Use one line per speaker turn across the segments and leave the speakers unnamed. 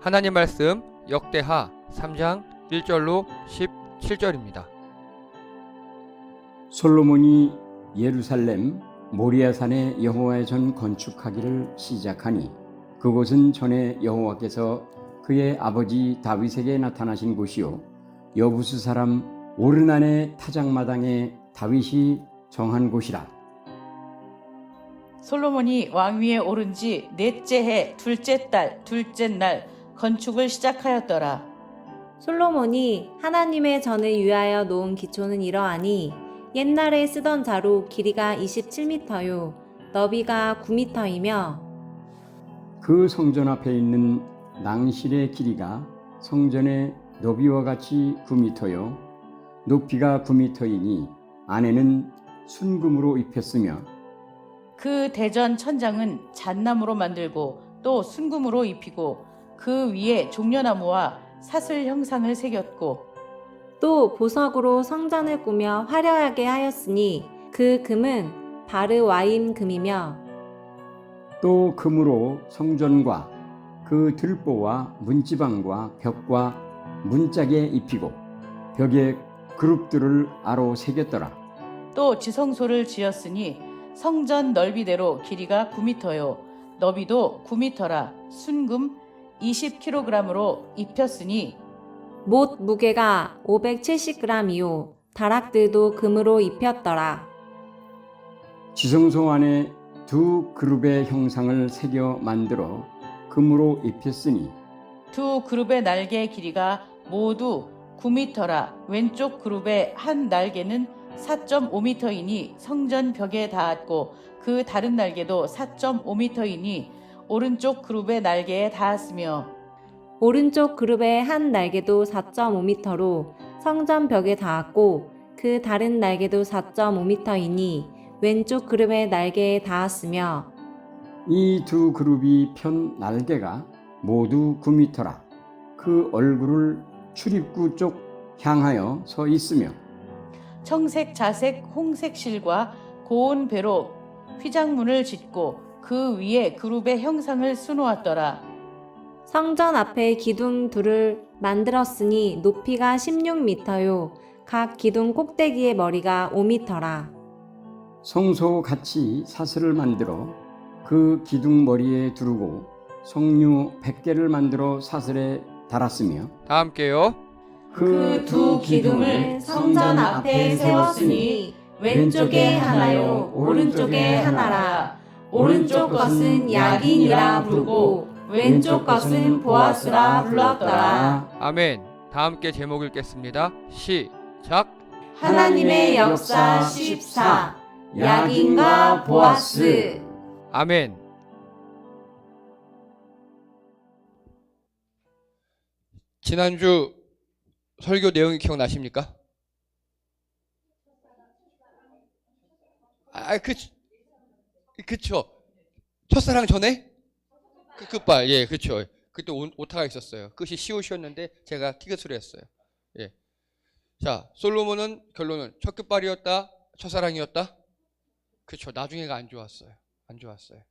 하나님 말씀 역대하 3장 1절로 17절입니다.
솔로몬이 예루살렘 모리아산에 여호와의 전 건축하기를 시작하니 그곳은 전에 여호와께서 그의 아버지 다윗에게 나타나신 곳이요 여부스 사람 오르난의 타작마당에 다윗이 정한 곳이라.
솔로몬이 왕위에 오른 지 넷째 해 둘째 달 둘째 날 건축을 시작하였더라.
솔로몬이 하나님의 전을 위하여 놓은 기초는 이러하니 옛날에 쓰던 자로 길이가 27m요 너비가 9m이며
그 성전 앞에 있는 낭실의 길이가 성전의 너비와 같이 9m요 높이가 9m이니 안에는 순금으로 입혔으며
그 대전 천장은 잣나무로 만들고 또 순금으로 입히고 그 위에 종려나무와 사슬 형상을 새겼고
또 보석으로 성전을 꾸며 화려하게 하였으니 그 금은 바르와임 금이며
또 금으로 성전과 그 들보와 문지방과 벽과 문짝에 입히고 벽에 그룹들을 아로 새겼더라.
또 지성소를 지었으니 성전 넓이대로 길이가 9m요 너비도 9m라 순금 20kg으로 입혔으니
못 무게가 570g이요 다락들도 금으로 입혔더라.
지성소 안에 두 그룹의 형상을 새겨 만들어 금으로 입혔으니
두 그룹의 날개의 길이가 모두 9m라 왼쪽 그룹의 한 날개는 4.5m이니 성전 벽에 닿았고 그 다른 날개도 4.5m이니 오른쪽 그룹의 날개에 닿았으며
오른쪽 그룹의 한 날개도 4.5m로 성전 벽에 닿았고 그 다른 날개도 4.5m이니 왼쪽 그룹의 날개에 닿았으며
이 두 그룹이 편 날개가 모두 9m라 그 얼굴을 출입구 쪽 향하여 서 있으며
청색, 자색, 홍색 실과 고운 배로 휘장문을 짓고 그 위에 그룹의 형상을 수놓았더라.
성전 앞에 기둥 둘을 만들었으니 높이가 16m요 각 기둥 꼭대기의 머리가 5m라.
성소 같이 사슬을 만들어 그 기둥 머리에 두르고 석류 100개를 만들어 사슬에 달았으며
다 함께요.
그 두 기둥을 성전 앞에 세웠으니 왼쪽에 하나요 오른쪽에 하나라. 오른쪽 것은 야긴이라 부르고 왼쪽 것은 보아스라 불렀더라.
아멘. 다 함께 제목 읽겠습니다. 시작.
하나님의 역사 14 야긴과 보아스.
아멘. 지난주 설교 내용이 기억나십니까? 그쵸. 첫사랑 전에? 그 끝발, 예, 그쵸. 그때 오타가 있었어요. 끝이 시옷이었는데 제가 티귿으로 했어요. 예. 자, 솔로몬은 결론은 첫 끝발이었다, 첫사랑이었다? 그쵸. 나중에가 안 좋았어요. 안 좋았어요.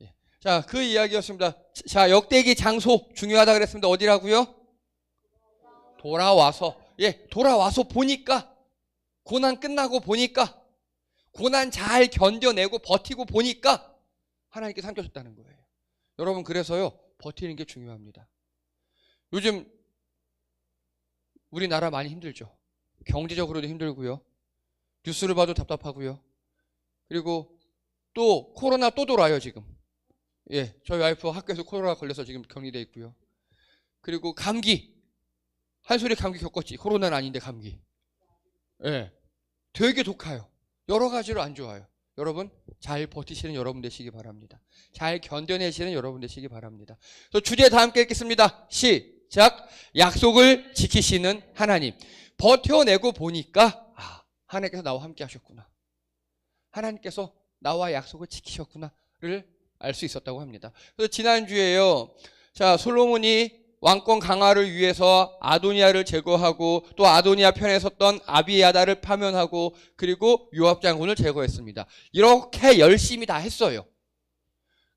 예. 자, 그 이야기였습니다. 자, 역대기 장소 중요하다 그랬습니다. 어디라고요? 돌아와서. 예, 돌아와서 보니까, 고난 끝나고 보니까, 고난 잘 견뎌내고 버티고 보니까 하나님께 삼켜줬다는 거예요. 여러분, 그래서요, 버티는 게 중요합니다. 요즘 우리나라 많이 힘들죠. 경제적으로도 힘들고요. 뉴스를 봐도 답답하고요. 그리고 또 코로나 또 돌아요, 지금. 예, 저희 와이프 학교에서 코로나 걸려서 지금 격리돼 있고요. 그리고 감기. 한솔이 감기 겪었지. 코로나는 아닌데 감기. 예, 되게 독해요. 여러 가지로 안 좋아요. 여러분, 잘 버티시는 여러분 되시기 바랍니다. 잘 견뎌내시는 여러분 되시기 바랍니다. 그래서 주제 다 함께 읽겠습니다. 시작. 약속을 지키시는 하나님. 버텨내고 보니까 하나님께서 나와 함께 하셨구나. 하나님께서 나와 약속을 지키셨구나를 알 수 있었다고 합니다. 그래서 지난주에요. 자, 솔로몬이 왕권 강화를 위해서 아도니아를 제거하고 또 아도니아 편에 섰던 아비야다를 파면하고 그리고 요압 장군을 제거했습니다. 이렇게 열심히 다 했어요.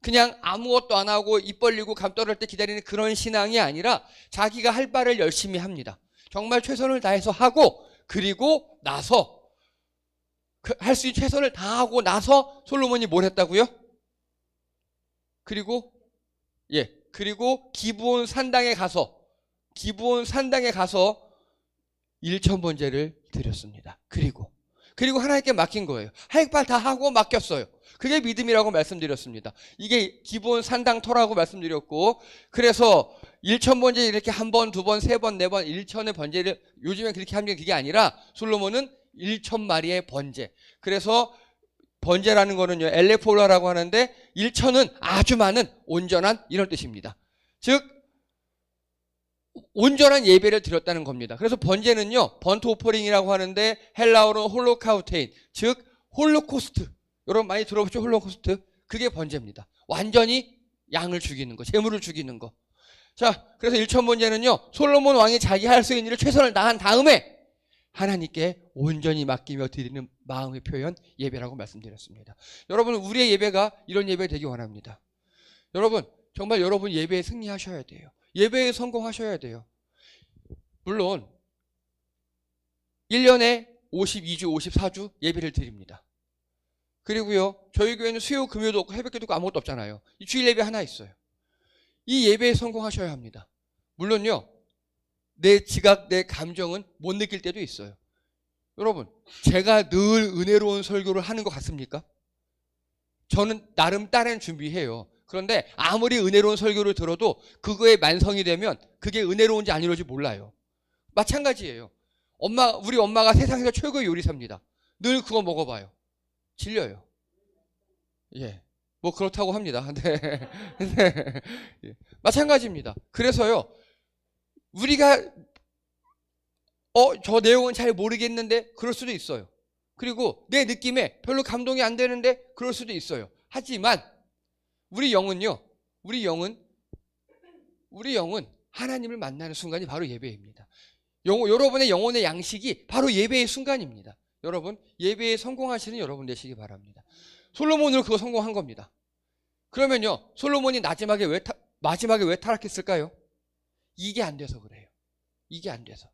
그냥 아무것도 안 하고 입 벌리고 감 떨을 때 기다리는 그런 신앙이 아니라 자기가 할 바를 열심히 합니다. 정말 최선을 다해서 하고 그리고 나서 할 수 있는 최선을 다하고 나서 솔로몬이 뭘 했다고요? 그리고 기브온 산당에 가서 1,000번제를 드렸습니다. 그리고 하나님께 맡긴 거예요. 할 바 다 하고 맡겼어요. 그게 믿음이라고 말씀드렸습니다. 이게 기본 산당터라고 말씀드렸고, 그래서 1,000번제 이렇게 한 번, 두 번, 세 번, 네 번, 1,000의 번제를 요즘에 그렇게 하는 게 그게 아니라 솔로몬은 1,000마리의 번제. 그래서 번제라는 거는요, 엘레폴라라고 하는데 1,000은 아주 많은 온전한 이런 뜻입니다. 즉 온전한 예배를 드렸다는 겁니다. 그래서 번제는요, 번트 오퍼링이라고 하는데 헬라어로 홀로카우테인, 즉 홀로코스트. 여러분 많이 들어보죠? 홀로코스트. 그게 번제입니다. 완전히 양을 죽이는 거, 제물을 죽이는 거. 자, 그래서 1,000번제는요, 솔로몬 왕이 자기 할 수 있는 일을 최선을 다한 다음에 하나님께 온전히 맡기며 드리는 마음의 표현, 예배라고 말씀드렸습니다. 여러분, 우리의 예배가 이런 예배 되기 원합니다. 여러분, 정말 여러분 예배에 승리하셔야 돼요. 예배에 성공하셔야 돼요. 물론 1년에 52주, 54주 예배를 드립니다. 그리고요, 저희 교회는 수요, 금요도 없고 새벽기도 없고 아무것도 없잖아요. 이 주일 예배 하나 있어요. 이 예배에 성공하셔야 합니다. 물론요, 내 지각, 내 감정은 못 느낄 때도 있어요. 여러분, 제가 늘 은혜로운 설교를 하는 것 같습니까? 저는 나름 딴엔 준비해요. 그런데 아무리 은혜로운 설교를 들어도 그거에 만성이 되면 그게 은혜로운지 아니로운지 몰라요. 마찬가지예요. 우리 엄마가 세상에서 최고의 요리사입니다. 늘 그거 먹어봐요. 질려요. 예. 뭐 그렇다고 합니다. 네. 예. 마찬가지입니다. 그래서요, 우리가 저 내용은 잘 모르겠는데 그럴 수도 있어요. 그리고 내 느낌에 별로 감동이 안 되는데 그럴 수도 있어요. 하지만 우리 영은 하나님을 만나는 순간이 바로 예배입니다. 여러분의 영혼의 양식이 바로 예배의 순간입니다. 여러분, 예배에 성공하시는 여러분 되시기 바랍니다. 솔로몬은 그거 성공한 겁니다. 그러면요, 솔로몬이 마지막에 왜 타락했을까요? 이게 안 돼서 그래요. 이게 안 돼서.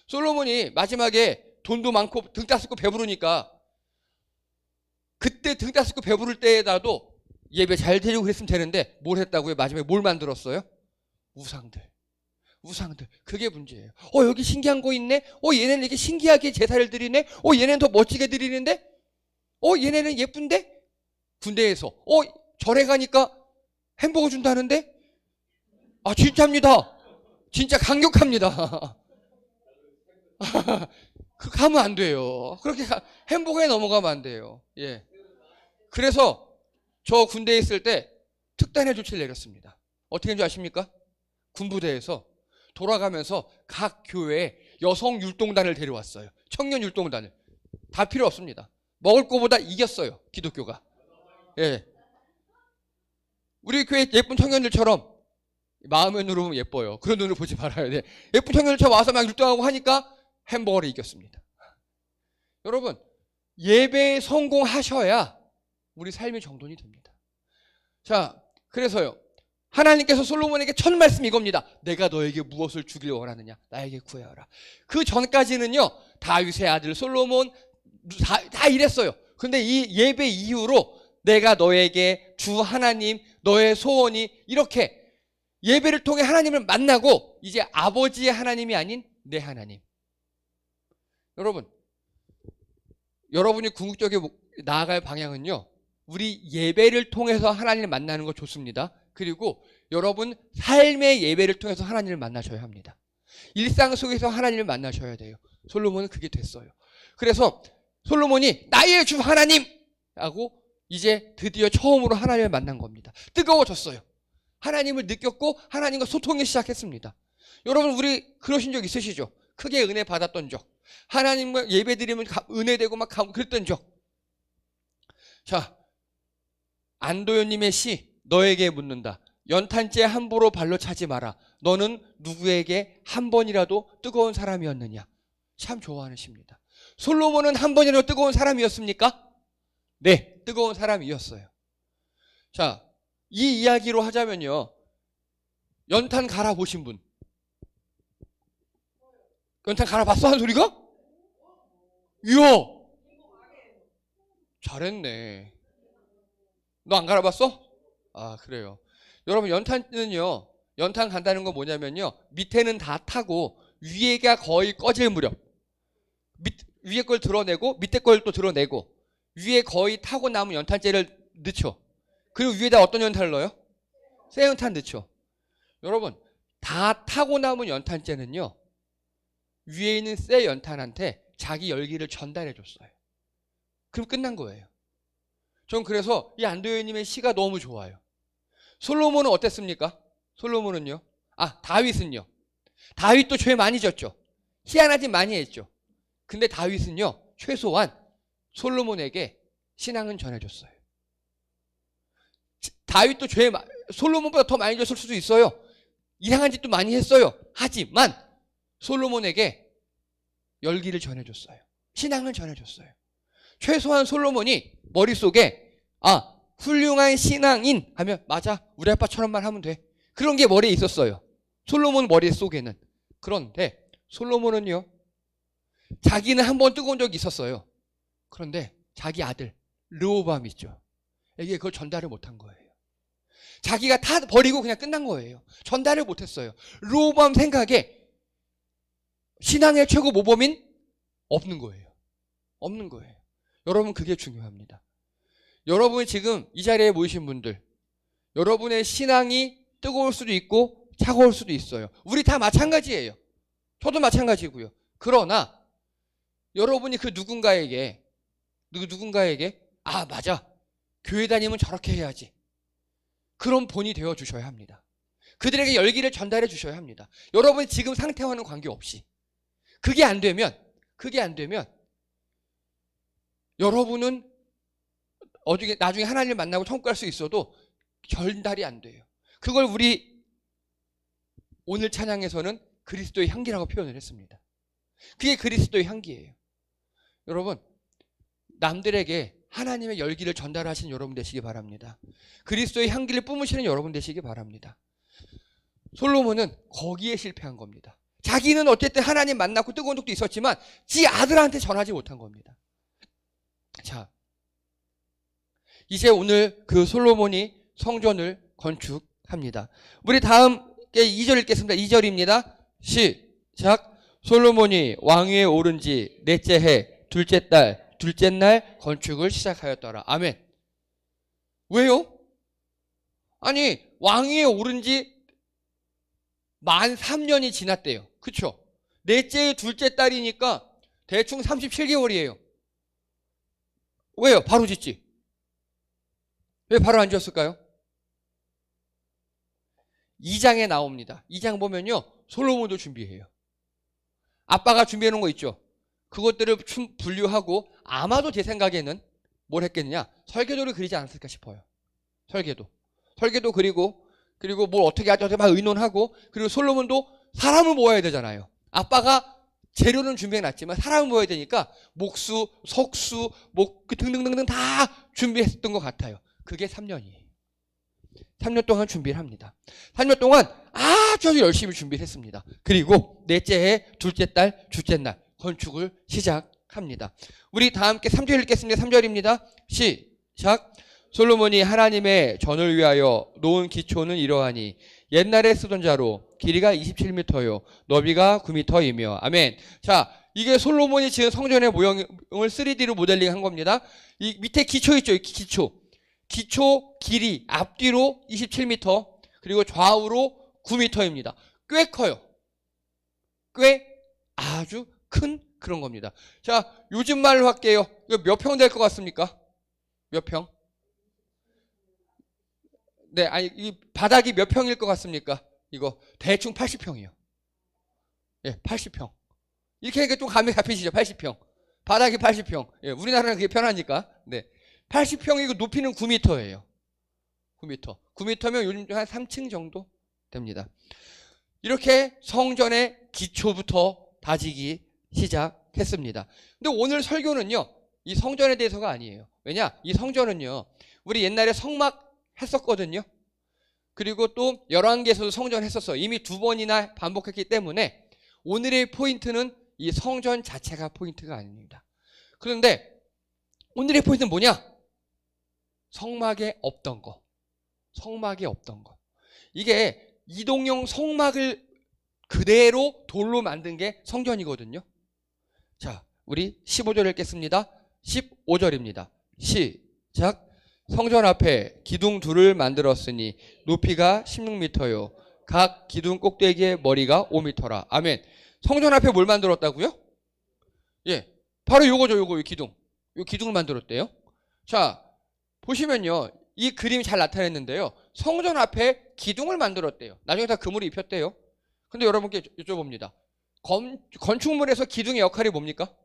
솔로몬이 마지막에 돈도 많고 등 따스고 배부르니까 그때 등 따스고 배부를 때에라도 예배 잘 드리고 그랬으면 되는데 뭘 했다고요? 마지막에 뭘 만들었어요? 우상들. 그게 문제예요. 여기 신기한 거 있네? 얘네는 이렇게 신기하게 제사를 드리네? 얘네는 더 멋지게 드리는데? 얘네는 예쁜데? 군대에서. 절에 가니까 햄버거 준다는데? 아, 진짜입니다. 진짜 강력합니다. 가면 안 돼요. 그렇게 햄버거에 넘어가면 안 돼요. 예. 그래서 저 군대에 있을 때 특단의 조치를 내렸습니다. 어떻게 했는지 아십니까? 군부대에서 돌아가면서 각 교회에 여성 율동단을 데려왔어요. 청년 율동단을. 다 필요 없습니다. 먹을 거보다 이겼어요, 기독교가. 예. 우리 교회 예쁜 청년들처럼 마음의 눈으로 보면 예뻐요. 그런 눈으로 보지 말아야 돼. 예쁜 청년들처럼 와서 막 율동하고 하니까 햄버거를 이겼습니다. 여러분, 예배에 성공하셔야 우리 삶이 정돈이 됩니다. 자, 그래서요, 하나님께서 솔로몬에게 첫 말씀이 이겁니다. 내가 너에게 무엇을 주길 원하느냐? 나에게 구하여라. 그 전까지는요, 다윗의 아들 솔로몬 다 이랬어요. 근데 이 예배 이후로 내가 너에게 주 하나님, 너의 소원이 이렇게 예배를 통해 하나님을 만나고 이제 아버지의 하나님이 아닌 내 하나님. 여러분이 궁극적으로 나아갈 방향은요, 우리 예배를 통해서 하나님을 만나는 거 좋습니다. 그리고 여러분 삶의 예배를 통해서 하나님을 만나셔야 합니다. 일상 속에서 하나님을 만나셔야 돼요. 솔로몬은 그게 됐어요. 그래서 솔로몬이 나의 주 하나님 하고 이제 드디어 처음으로 하나님을 만난 겁니다. 뜨거워졌어요. 하나님을 느꼈고 하나님과 소통이 시작했습니다. 여러분, 우리 그러신 적 있으시죠? 크게 은혜 받았던 적, 하나님과 예배 드리면 은혜되고 막 그랬던 적. 자, 안도현님의 시 너에게 묻는다. 연탄재 함부로 발로 차지 마라. 너는 누구에게 한 번이라도 뜨거운 사람이었느냐? 참 좋아하는 시입니다. 솔로몬은 한 번이라도 뜨거운 사람이었습니까? 네, 뜨거운 사람이었어요. 자, 이 이야기로 하자면요. 연탄 갈아보신 분? 연탄 갈아봤어? 한 소리가? 이야! 잘했네. 너 안 갈아봤어? 아, 그래요. 여러분, 연탄은요, 연탄 간다는 건 뭐냐면요, 밑에는 다 타고 위에가 거의 꺼질 무렵, 위에 걸 드러내고 밑에 걸 또 드러내고, 위에 거의 타고 남은 연탄재를 넣죠. 그리고 위에다 어떤 연탄을 넣어요? 새 연탄 넣죠. 여러분, 다 타고 남은 연탄재는요, 위에 있는 새 연탄한테 자기 열기를 전달해 줬어요. 그럼 끝난 거예요. 전 그래서 이 안도현님의 시가 너무 좋아요. 솔로몬은 어땠습니까? 솔로몬은요. 다윗은요. 다윗도 죄 많이 졌죠. 희한한 짓 많이 했죠. 근데 다윗은요, 최소한 솔로몬에게 신앙은 전해줬어요. 다윗도 솔로몬보다 더 많이 졌을 수도 있어요. 이상한 짓도 많이 했어요. 하지만 솔로몬에게 열기를 전해줬어요. 신앙을 전해줬어요. 최소한 솔로몬이 머릿속에 훌륭한 신앙인 하면 맞아, 우리 아빠처럼만 하면 돼. 그런 게 머리에 있었어요. 솔로몬 머릿속에는. 그런데 솔로몬은요, 자기는 한번 뜨거운 적이 있었어요. 그런데 자기 아들 르호보암 있죠. 에게 그걸 전달을 못한 거예요. 자기가 다 버리고 그냥 끝난 거예요. 전달을 못했어요. 르호보암 생각에 신앙의 최고 모범인 없는 거예요. 없는 거예요. 여러분, 그게 중요합니다. 여러분이 지금 이 자리에 모이신 분들, 여러분의 신앙이 뜨거울 수도 있고 차가울 수도 있어요. 우리 다 마찬가지예요. 저도 마찬가지고요. 그러나 여러분이 그 누군가에게 맞아, 교회 다니면 저렇게 해야지, 그런 본이 되어 주셔야 합니다. 그들에게 열기를 전달해 주셔야 합니다. 여러분이 지금 상태와는 관계없이. 그게 안 되면 여러분은 나중에 하나님을 만나고 천국 갈 수 있어도 전달이 안 돼요. 그걸 우리 오늘 찬양에서는 그리스도의 향기라고 표현을 했습니다. 그게 그리스도의 향기예요. 여러분, 남들에게 하나님의 열기를 전달하신 여러분 되시기 바랍니다. 그리스도의 향기를 뿜으시는 여러분 되시기 바랍니다. 솔로몬은 거기에 실패한 겁니다. 자기는 어쨌든 하나님 만났고 뜨거운 적도 있었지만 지 아들한테 전하지 못한 겁니다. 자, 이제 오늘 그 솔로몬이 성전을 건축합니다. 우리 다음 2절 읽겠습니다. 2절입니다. 시작. 솔로몬이 왕위에 오른 지 넷째 해 둘째 달 둘째 날 건축을 시작하였더라. 아멘. 왜요? 아니, 왕위에 오른 지 만 3년이 지났대요. 그쵸? 넷째 둘째 딸이니까 대충 37개월이에요. 왜요? 바로 짓지. 왜 바로 안 지었을까요? 2장에 나옵니다. 2장 보면요, 솔로몬도 준비해요. 아빠가 준비해 놓은 거 있죠? 그것들을 분류하고 아마도 제 생각에는 뭘 했겠느냐? 설계도를 그리지 않았을까 싶어요. 설계도 그리고 뭘 어떻게 하죠? 막 의논하고, 그리고 솔로몬도 사람을 모아야 되잖아요. 아빠가 재료는 준비해 놨지만 사람을 모아야 되니까 목수, 석수, 등등등등 다 준비했던 것 같아요. 그게 3년이에요. 3년 동안 준비를 합니다. 3년 동안 아주 열심히 준비를 했습니다. 그리고 넷째 해, 둘째 달, 둘째 날 건축을 시작합니다. 우리 다 함께 3절 읽겠습니다. 3절입니다. 시작. 솔로몬이 하나님의 전을 위하여 놓은 기초는 이러하니 옛날에 쓰던 자로 길이가 27m요 너비가 9m이며. 아멘. 자, 이게 솔로몬이 지은 성전의 모형을 3D로 모델링한 겁니다. 이 밑에 기초 있죠? 기초 길이 앞뒤로 27m, 그리고 좌우로 9m입니다. 꽤 커요. 꽤 아주 큰 그런 겁니다. 자, 요즘 말로 할게요. 이거 몇 평 될 것 같습니까? 몇 평? 네, 아니, 이 바닥이 몇 평일 것 같습니까? 이거 대충 80평이요. 예, 80평. 이렇게 하니까 좀 감이 잡히시죠? 80평. 바닥이 80평. 예, 우리나라는 그게 편하니까. 네. 80평이고 높이는 9m예요. 9m면 요즘 한 3층 정도 됩니다. 이렇게 성전의 기초부터 다지기 시작했습니다. 근데 오늘 설교는요, 이 성전에 대해서가 아니에요. 왜냐? 이 성전은요, 우리 옛날에 성막 했었거든요. 그리고 또 열왕기에서도 성전을 했었어요. 이미 2번이나 반복했기 때문에 오늘의 포인트는 이 성전 자체가 포인트가 아닙니다. 그런데 오늘의 포인트는 뭐냐? 성막에 없던 거. 성막에 없던 거. 이게 이동형 성막을 그대로 돌로 만든 게 성전이거든요. 자, 우리 15절 읽겠습니다. 15절입니다. 시작. 성전 앞에 기둥 둘을 만들었으니 높이가 16m요. 각 기둥 꼭대기의 머리가 5m라. 아멘. 성전 앞에 뭘 만들었다고요? 예, 바로 요거죠. 요거 요 기둥. 요 기둥을 만들었대요. 자, 보시면요. 이 그림이 잘 나타냈는데요. 성전 앞에 기둥을 만들었대요. 나중에 다 그물을 입혔대요. 근데 여러분께 여쭤봅니다. 건축물에서 기둥의 역할이 뭡니까?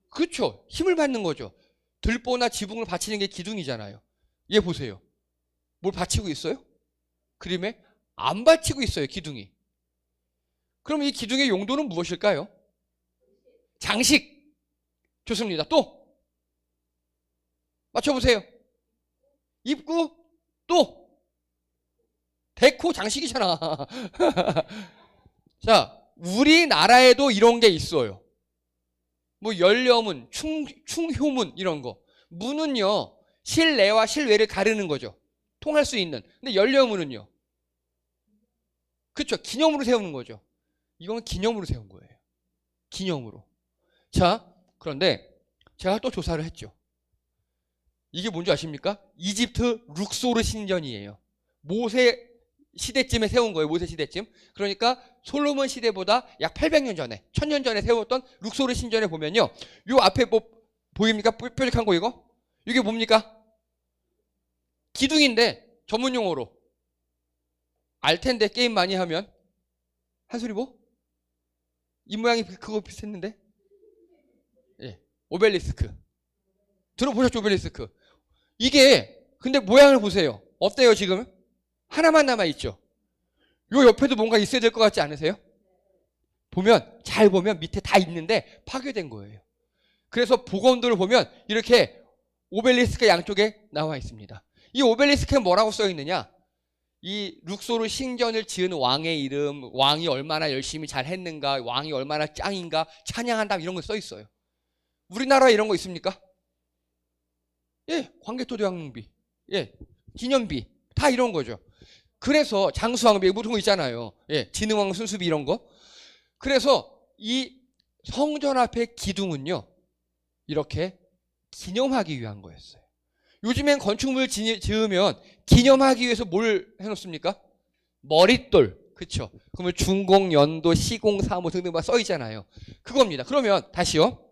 그렇죠. 힘을 받는 거죠. 들보나 지붕을 받치는 게 기둥이잖아요. 얘 보세요. 뭘 받치고 있어요? 그림에 안 받치고 있어요. 기둥이. 그럼 이 기둥의 용도는 무엇일까요? 장식. 좋습니다. 또 맞춰보세요. 입구. 또 데코 장식이잖아. 자, 우리나라에도 이런 게 있어요. 뭐 연려문, 충효문 이런 거. 문은요, 실내와 실외를 가르는 거죠. 통할 수 있는. 근데 연려문은요, 그렇죠. 기념으로 세우는 거죠. 이건 기념으로 세운 거예요. 기념으로. 자, 그런데 제가 또 조사를 했죠. 이게 뭔지 아십니까? 이집트 룩소르 신전이에요. 모세 시대쯤에 세운 거예요. 모세 시대쯤. 그러니까 솔로몬 시대보다 약 800년 전에, 1000년 전에 세웠던 룩소르 신전에 보면요. 요 앞에 뭐 보입니까? 뾰족한 거 이거? 이게 뭡니까? 기둥인데 전문 용어로. 알 텐데 게임 많이 하면. 한 소리 뭐? 이 모양이 그거 비슷했는데? 예. 오벨리스크. 들어보셨죠? 오벨리스크. 이게 근데 모양을 보세요. 어때요 지금? 하나만 남아있죠. 요 옆에도 뭔가 있어야 될 것 같지 않으세요? 보면 잘 보면 밑에 다 있는데 파괴된 거예요. 그래서 복원들을 보면 이렇게 오벨리스크 양쪽에 나와 있습니다. 이 오벨리스크에 뭐라고 써 있느냐? 이 룩소르 신전을 지은 왕의 이름, 왕이 얼마나 열심히 잘 했는가, 왕이 얼마나 짱인가, 찬양한다 이런 거 써 있어요. 우리나라에 이런 거 있습니까? 예, 광개토대왕비, 예, 기념비 다 이런 거죠. 그래서 장수왕비 무슨 거 있잖아요. 예, 진흥왕 순수비 이런 거. 그래서 이 성전 앞의 기둥은요, 이렇게 기념하기 위한 거였어요. 요즘엔 건축물 지으면 기념하기 위해서 뭘 해놓습니까? 머릿돌, 그렇죠? 그러면 준공, 연도, 시공, 사무 등등 막 써 있잖아요. 그겁니다. 그러면 다시요.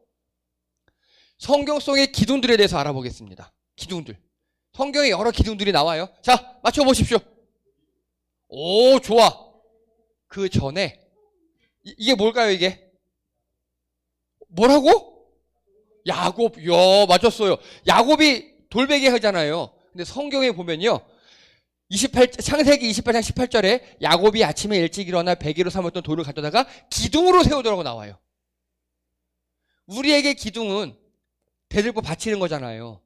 성경 속의 기둥들에 대해서 알아보겠습니다. 기둥들. 성경에 여러 기둥들이 나와요. 자, 맞춰보십시오. 오, 좋아. 그 전에 이게 뭘까요, 이게? 뭐라고? 야곱. 야, 맞췄어요. 야곱이 돌베개 하잖아요. 근데 성경에 보면요. 창세기 28장 18절에 야곱이 아침에 일찍 일어나 베개로 삼았던 돌을 가져다가 기둥으로 세우더라고 나와요. 우리에게 기둥은 대들보 바치는 거잖아요.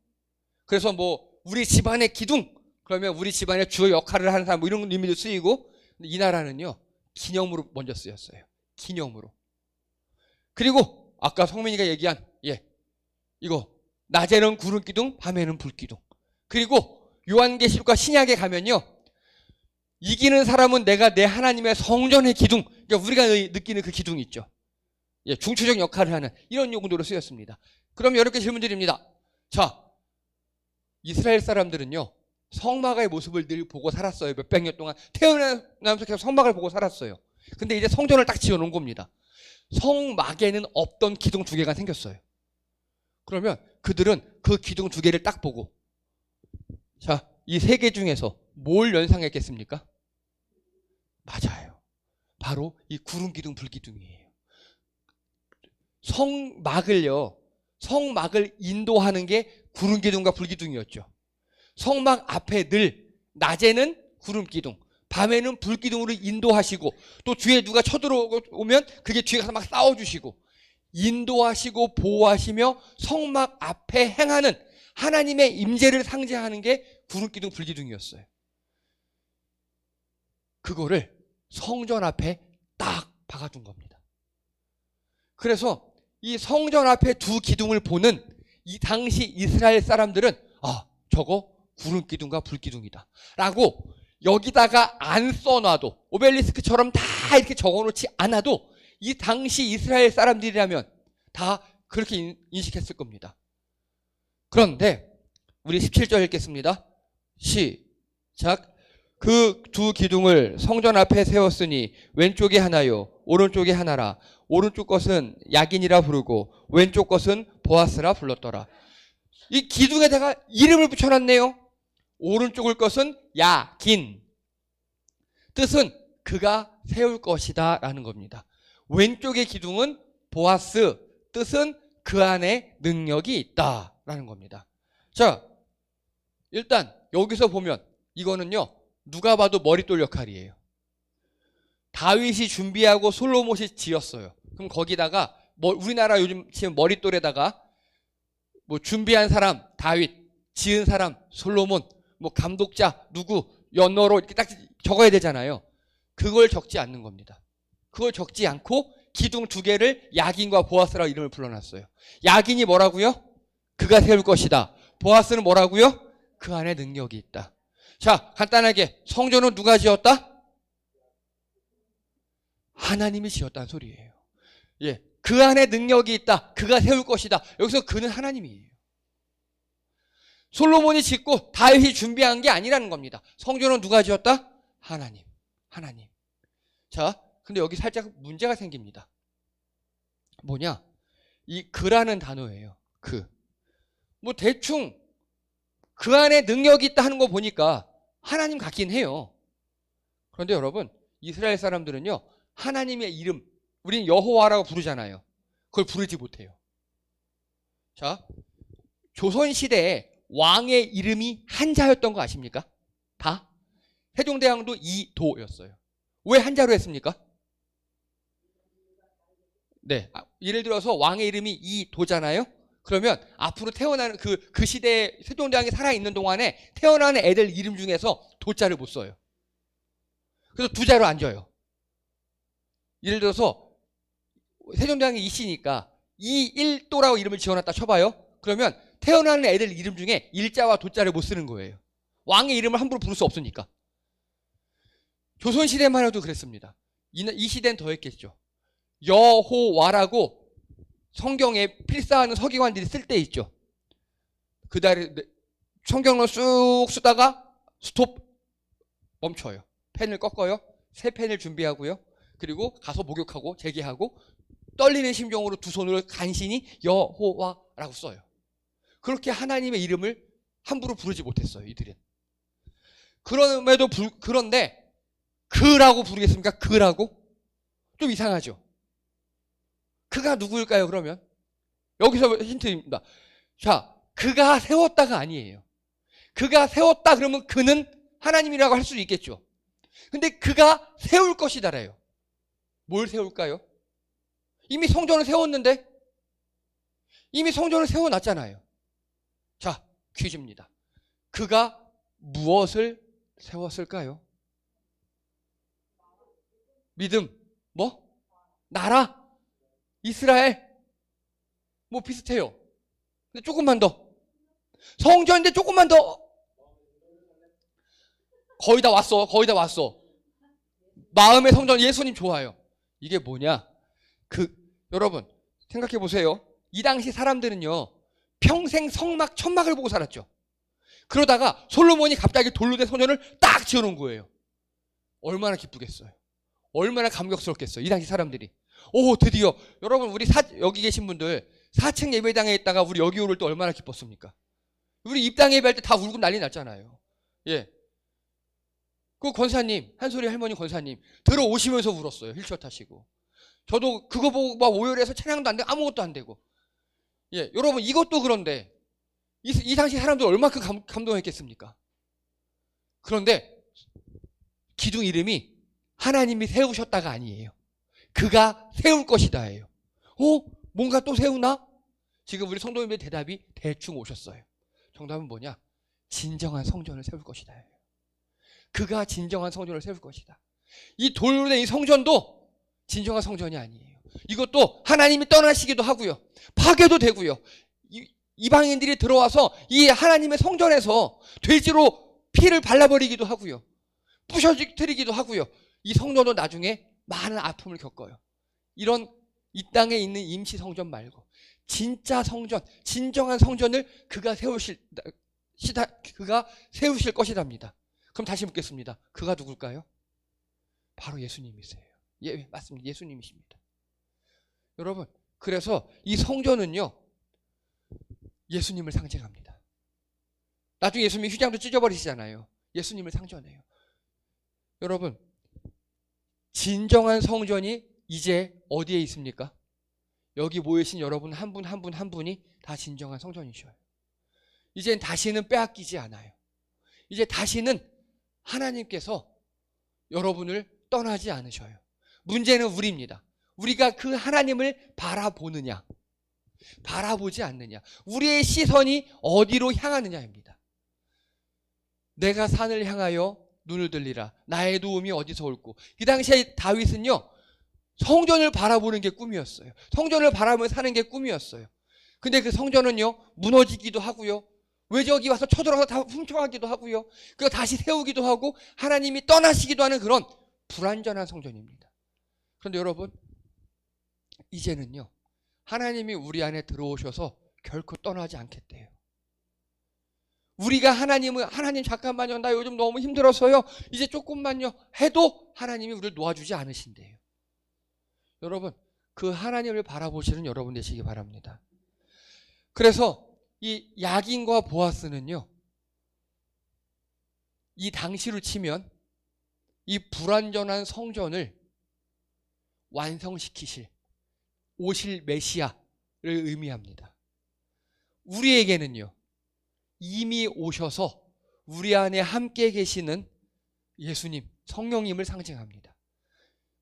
그래서 뭐 우리 집안의 기둥, 그러면 우리 집안의 주요 역할을 하는 사람 뭐 이런 의미도 쓰이고, 근데 이 나라는요 기념으로 먼저 쓰였어요. 기념으로. 그리고 아까 성민이가 얘기한 이거 낮에는 구름 기둥, 밤에는 불 기둥. 그리고 요한계시록과 신약에 가면요, 이기는 사람은 내가 내 하나님의 성전의 기둥, 그러니까 우리가 느끼는 그 기둥이 있죠. 예, 중추적 역할을 하는 이런 용도로 쓰였습니다. 그럼 여러 개 질문 드립니다. 자, 이스라엘 사람들은요 성막의 모습을 늘 보고 살았어요. 몇백 년 동안 태어나면서 계속 성막을 보고 살았어요. 근데 이제 성전을 딱 지어놓은 겁니다. 성막에는 없던 기둥 2개가 생겼어요. 그러면 그들은 그 기둥 2개를 딱 보고, 자, 이 3개 중에서 뭘 연상했겠습니까? 맞아요. 바로 이 구름 기둥, 불 기둥이에요. 성막을 인도하는 게 구름 기둥과 불 기둥이었죠. 성막 앞에 늘 낮에는 구름 기둥, 밤에는 불 기둥으로 인도하시고, 또 뒤에 누가 쳐들어오면 그게 뒤에 가서 막 싸워주시고, 인도하시고 보호하시며 성막 앞에 행하는 하나님의 임재를 상징하는 게 구름기둥, 불기둥이었어요. 그거를 성전 앞에 딱 박아둔 겁니다. 그래서 이 성전 앞에 두 기둥을 보는 이 당시 이스라엘 사람들은 저거 구름기둥과 불기둥이다 라고 여기다가 안 써놔도, 오벨리스크처럼 다 이렇게 적어놓지 않아도 이 당시 이스라엘 사람들이라면 다 그렇게 인식했을 겁니다. 그런데 우리 17절 읽겠습니다. 시작. 그 두 기둥을 성전 앞에 세웠으니 왼쪽에 하나요 오른쪽에 하나라. 오른쪽 것은 야긴이라 부르고 왼쪽 것은 보아스라 불렀더라. 이 기둥에다가 이름을 붙여놨네요. 오른쪽을 것은 야긴, 뜻은 그가 세울 것이다 라는 겁니다. 왼쪽의 기둥은 보아스, 뜻은 그 안에 능력이 있다 라는 겁니다. 자, 일단 여기서 보면 이거는요, 누가 봐도 머릿돌 역할이에요. 다윗이 준비하고 솔로몬이 지었어요. 그럼 거기다가 우리나라 요즘 지금 머릿돌에다가 뭐 준비한 사람 다윗, 지은 사람 솔로몬, 뭐 감독자 누구, 연어로 이렇게 딱 적어야 되잖아요. 그걸 적지 않는 겁니다. 그걸 적지 않고 기둥 두 개를 야긴과 보아스라고 이름을 불러놨어요. 야긴이 뭐라고요? 그가 세울 것이다. 보아스는 뭐라고요? 그 안에 능력이 있다. 자, 간단하게 성전은 누가 지었다? 하나님이 지었다는 소리예요. 예, 그 안에 능력이 있다. 그가 세울 것이다. 여기서 그는 하나님이에요. 솔로몬이 짓고 다윗이 준비한 게 아니라는 겁니다. 성전은 누가 지었다? 하나님. 하나님. 자, 근데 여기 살짝 문제가 생깁니다. 뭐냐? 이 그라는 단어예요. 그. 뭐 대충 그 안에 능력이 있다 하는 거 보니까 하나님 같긴 해요. 그런데 여러분, 이스라엘 사람들은요, 하나님의 이름, 우리는 여호와라고 부르잖아요. 그걸 부르지 못해요. 자, 조선시대에 왕의 이름이 한자였던 거 아십니까? 다? 세종대왕도 이도였어요. 왜 한자로 했습니까? 네, 예를 들어서 왕의 이름이 이도잖아요. 그러면 앞으로 태어나는 그 시대에 세종대왕이 살아있는 동안에 태어나는 애들 이름 중에서 도자를 못 써요. 그래서 두 자로 앉아요. 예를 들어서 세종대왕이 이씨니까 이일도라고 이름을 지어놨다 쳐봐요. 그러면 태어나는 애들 이름 중에 일자와 도자를 못 쓰는 거예요. 왕의 이름을 함부로 부를 수 없으니까. 조선시대만 해도 그랬습니다. 이 시대는 더 했겠죠. 여호와라고 성경에 필사하는 서기관들이 쓸 때 있죠. 그다음에 성경을 쑥 쓰다가 스톱, 멈춰요. 펜을 꺾어요. 새 펜을 준비하고요. 그리고 가서 목욕하고 재기하고 떨리는 심정으로 두 손으로 간신히 여호와라고 써요. 그렇게 하나님의 이름을 함부로 부르지 못했어요, 이들은. 그런데 그라고 부르겠습니까? 그라고? 좀 이상하죠. 그가 누구일까요, 그러면? 여기서 힌트입니다. 자, 그가 세웠다가 아니에요. 그가 세웠다 그러면 그는 하나님이라고 할 수 있겠죠. 근데 그가 세울 것이다래요. 뭘 세울까요? 이미 성전을 세웠는데? 이미 성전을 세워놨잖아요. 자, 퀴즈입니다. 그가 무엇을 세웠을까요? 믿음, 뭐? 나라? 이스라엘? 뭐 비슷해요. 근데 조금만 더. 성전인데 조금만 더. 거의 다 왔어. 거의 다 왔어. 마음의 성전, 예수님 좋아요. 이게 뭐냐? 여러분, 생각해 보세요. 이 당시 사람들은요, 평생 성막, 천막을 보고 살았죠. 그러다가 솔로몬이 갑자기 돌로 된 성전을 딱 지어놓은 거예요. 얼마나 기쁘겠어요. 얼마나 감격스럽겠어요. 이 당시 사람들이. 오, 드디어. 여러분, 우리 여기 계신 분들 4층 예배당에 있다가 우리 여기 오를 때 얼마나 기뻤습니까? 우리 입당 예배할 때 다 울고 난리 났잖아요. 예. 그 권사님, 한소리 할머니 권사님 들어오시면서 울었어요. 휠체어 타시고. 저도 그거 보고 막 오열해서 찬양도 안 되고 아무것도 안 되고. 예, 여러분, 이것도 그런데 이 당시 사람들 얼마큼 감동했겠습니까? 그런데 기둥 이름이 하나님이 세우셨다가 아니에요. 그가 세울 것이다예요. 뭔가 또 세우나? 지금 우리 성도님의 대답이 대충 오셨어요. 정답은 뭐냐? 진정한 성전을 세울 것이다. 그가 진정한 성전을 세울 것이다. 이 돌로 된 이 성전도 진정한 성전이 아니에요. 이것도 하나님이 떠나시기도 하고요. 파괴도 되고요. 이방인들이 들어와서 이 하나님의 성전에서 돼지로 피를 발라버리기도 하고요. 부셔뜨리기도 하고요. 이 성전도 나중에 많은 아픔을 겪어요. 이런 이 땅에 있는 임시 성전 말고 진짜 성전, 진정한 성전을 그가 세우실 것이랍니다. 그럼 다시 묻겠습니다. 그가 누굴까요? 바로 예수님이세요. 예, 맞습니다. 예수님이십니다. 여러분, 그래서 이 성전은요, 예수님을 상징합니다. 나중에 예수님이 휘장도 찢어버리시잖아요. 예수님을 상징해요. 여러분, 진정한 성전이 이제 어디에 있습니까? 여기 모이신 여러분 한 분 한 분 한 분이 다 진정한 성전이셔요. 이젠 다시는 빼앗기지 않아요. 이제 다시는 하나님께서 여러분을 떠나지 않으셔요. 문제는 우리입니다. 우리가 그 하나님을 바라보느냐, 바라보지 않느냐, 우리의 시선이 어디로 향하느냐입니다. 내가 산을 향하여 눈을 들리라. 나의 도움이 어디서 올고. 이 당시에 다윗은요, 성전을 바라보는 게 꿈이었어요. 성전을 바라보며 사는 게 꿈이었어요. 근데 그 성전은요, 무너지기도 하고요, 외적이 와서 쳐들어가서 다 훔쳐가기도 하고요, 그거 다시 세우기도 하고 하나님이 떠나시기도 하는 그런 불완전한 성전입니다. 그런데 여러분, 이제는요, 하나님이 우리 안에 들어오셔서 결코 떠나지 않겠대요. 우리가 하나님 잠깐만요, 나 요즘 너무 힘들어서요, 이제 조금만요 해도 하나님이 우리를 놓아주지 않으신대요. 여러분, 그 하나님을 바라보시는 여러분 되시기 바랍니다. 그래서 이 야긴과 보아스는요, 이 당시로 치면 이 불완전한 성전을 완성시키실 오실 메시아를 의미합니다. 우리에게는요, 이미 오셔서 우리 안에 함께 계시는 예수님, 성령님을 상징합니다.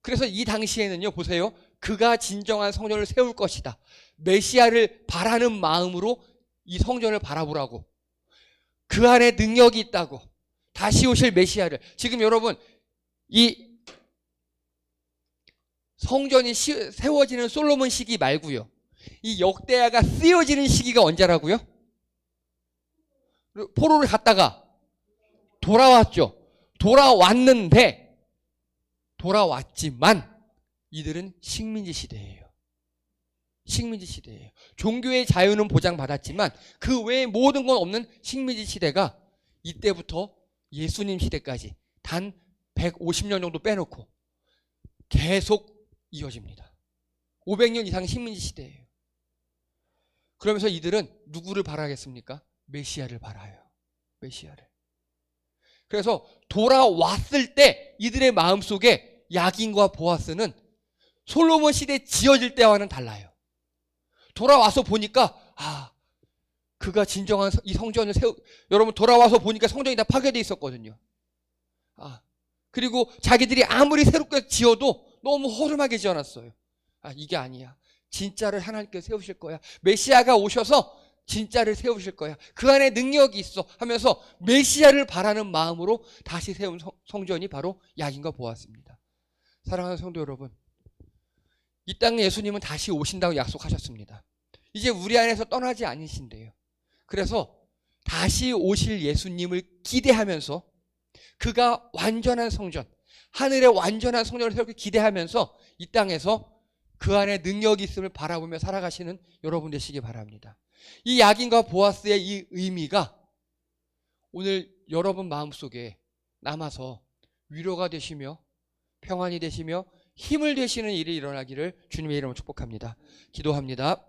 그래서 이 당시에는요, 보세요, 그가 진정한 성전을 세울 것이다, 메시아를 바라는 마음으로 이 성전을 바라보라고, 그 안에 능력이 있다고, 다시 오실 메시아를. 지금 여러분, 이 성전이 세워지는 솔로몬 시기 말고요, 이 역대하가 쓰여지는 시기가 언제라고요? 포로를 갔다가 돌아왔죠. 돌아왔지만 이들은 식민지 시대예요. 식민지 시대예요. 종교의 자유는 보장받았지만 그 외에 모든 건 없는 식민지 시대가 이때부터 예수님 시대까지 단 150년 정도 빼놓고 계속 이어집니다. 500년 이상 식민지 시대예요. 그러면서 이들은 누구를 바라겠습니까? 메시아를 바라요. 메시아를. 그래서 돌아왔을 때 이들의 마음속에 야긴과 보아스는 솔로몬 시대 지어질 때와는 달라요. 돌아와서 보니까 그가 진정한 이 성전을 여러분, 돌아와서 보니까 성전이 다 파괴되어 있었거든요. 그리고 자기들이 아무리 새롭게 지어도 너무 허름하게 지어놨어요. 이게 아니야. 진짜를 하나님께서 세우실 거야. 메시아가 오셔서 진짜를 세우실 거야. 그 안에 능력이 있어 하면서 메시아를 바라는 마음으로 다시 세운 성전이 바로 야긴과 보았습니다. 사랑하는 성도 여러분, 이 땅에 예수님은 다시 오신다고 약속하셨습니다. 이제 우리 안에서 떠나지 않으신대요. 그래서 다시 오실 예수님을 기대하면서 그가 완전한 성전, 하늘의 완전한 성전을 세우기 기대하면서 이 땅에서 그 안에 능력이 있음을 바라보며 살아가시는 여러분 되시기 바랍니다. 이 야긴과 보아스의 이 의미가 오늘 여러분 마음속에 남아서 위로가 되시며 평안이 되시며 힘을 되시는 일이 일어나기를 주님의 이름으로 축복합니다. 기도합니다.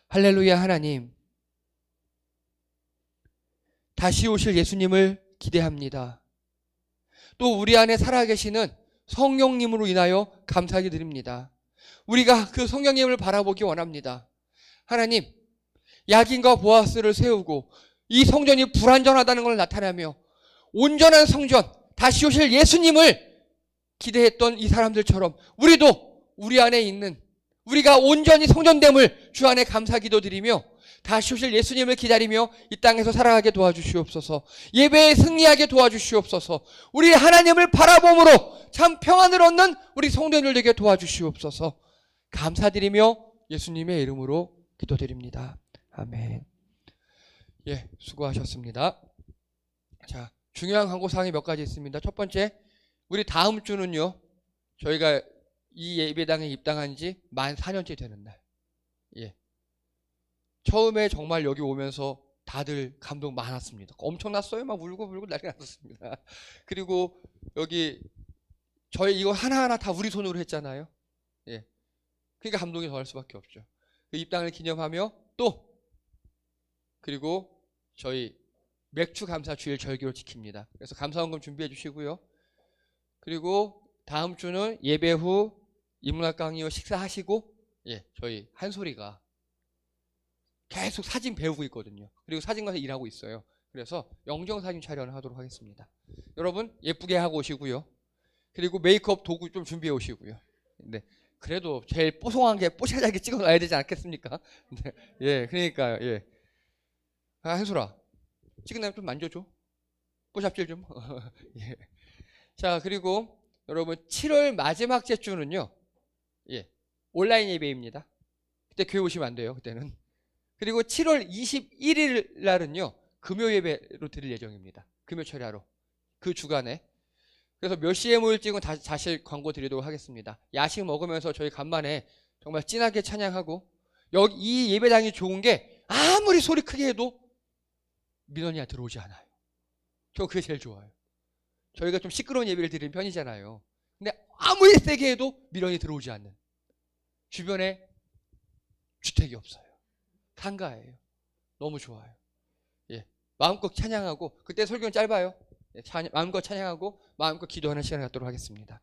할렐루야. 하나님, 다시 오실 예수님을 기대합니다. 또 우리 안에 살아계시는 성령님으로 인하여 감사하게 드립니다. 우리가 그 성령님을 바라보기 원합니다. 하나님, 야긴과 보아스를 세우고 이 성전이 불완전하다는 걸 나타내며 온전한 성전, 다시 오실 예수님을 기대했던 이 사람들처럼 우리도 우리 안에 있는 우리가 온전히 성전됨을 주 안에 감사 기도드리며 다시 오실 예수님을 기다리며 이 땅에서 살아가게 도와주시옵소서. 예배에 승리하게 도와주시옵소서. 우리 하나님을 바라봄으로 참 평안을 얻는 우리 성도님들 되게 도와주시옵소서. 감사드리며 예수님의 이름으로 기도드립니다. 아멘. 예, 수고하셨습니다. 자, 중요한 광고사항이 몇 가지 있습니다. 첫 번째, 우리 다음 주는요, 저희가 이 예배당에 입당한 지 만 4년째 되는 날. 예. 처음에 정말 여기 오면서 다들 감동 많았습니다. 엄청났어요. 막 울고 난리 났었습니다. 그리고 여기 저희 이거 하나하나 다 우리 손으로 했잖아요. 예. 그러니까 감동이 더할 수밖에 없죠. 그 입당을 기념하며 또 그리고 저희 맥주 감사 주일 절기로 지킵니다. 그래서 감사원금 준비해 주시고요. 그리고 다음 주는 예배 후 인문학 강의 후 식사하시고 예, 저희 한소리가 계속 사진 배우고 있거든요. 그리고 사진관에서 일하고 있어요. 그래서 영정사진 촬영을 하도록 하겠습니다. 여러분 예쁘게 하고 오시고요. 그리고 메이크업 도구 좀 준비해 오시고요. 네, 그래도 제일 뽀송한 게 뽀샤하게 찍어놔야 되지 않겠습니까? 네, 예, 그러니까요. 예. 아, 한솔아, 찍은 다음에 좀 만져줘. 뽀샵질 좀. 예. 자, 그리고 여러분 7월 마지막 주는요. 예, 온라인 예배입니다. 그때 교회 오시면 안 돼요. 그때는. 그리고 7월 21일 날은요. 금요 예배로 드릴 예정입니다. 금요 철야로. 그 주간에. 그래서 몇 시에 모일지는 다시 광고 드리도록 하겠습니다. 야식 먹으면서 저희 간만에 정말 진하게 찬양하고 여기 이 예배당이 좋은 게 아무리 소리 크게 해도 민원이 들어오지 않아요. 저 그게 제일 좋아요. 저희가 좀 시끄러운 예배를 드리는 편이잖아요. 근데 아무리 세게 해도 민원이 들어오지 않는. 주변에 주택이 없어요. 상가예요. 너무 좋아요. 예, 마음껏 찬양하고 그때 설교는 짧아요. 예, 마음껏 찬양하고 마음껏 기도하는 시간을 갖도록 하겠습니다.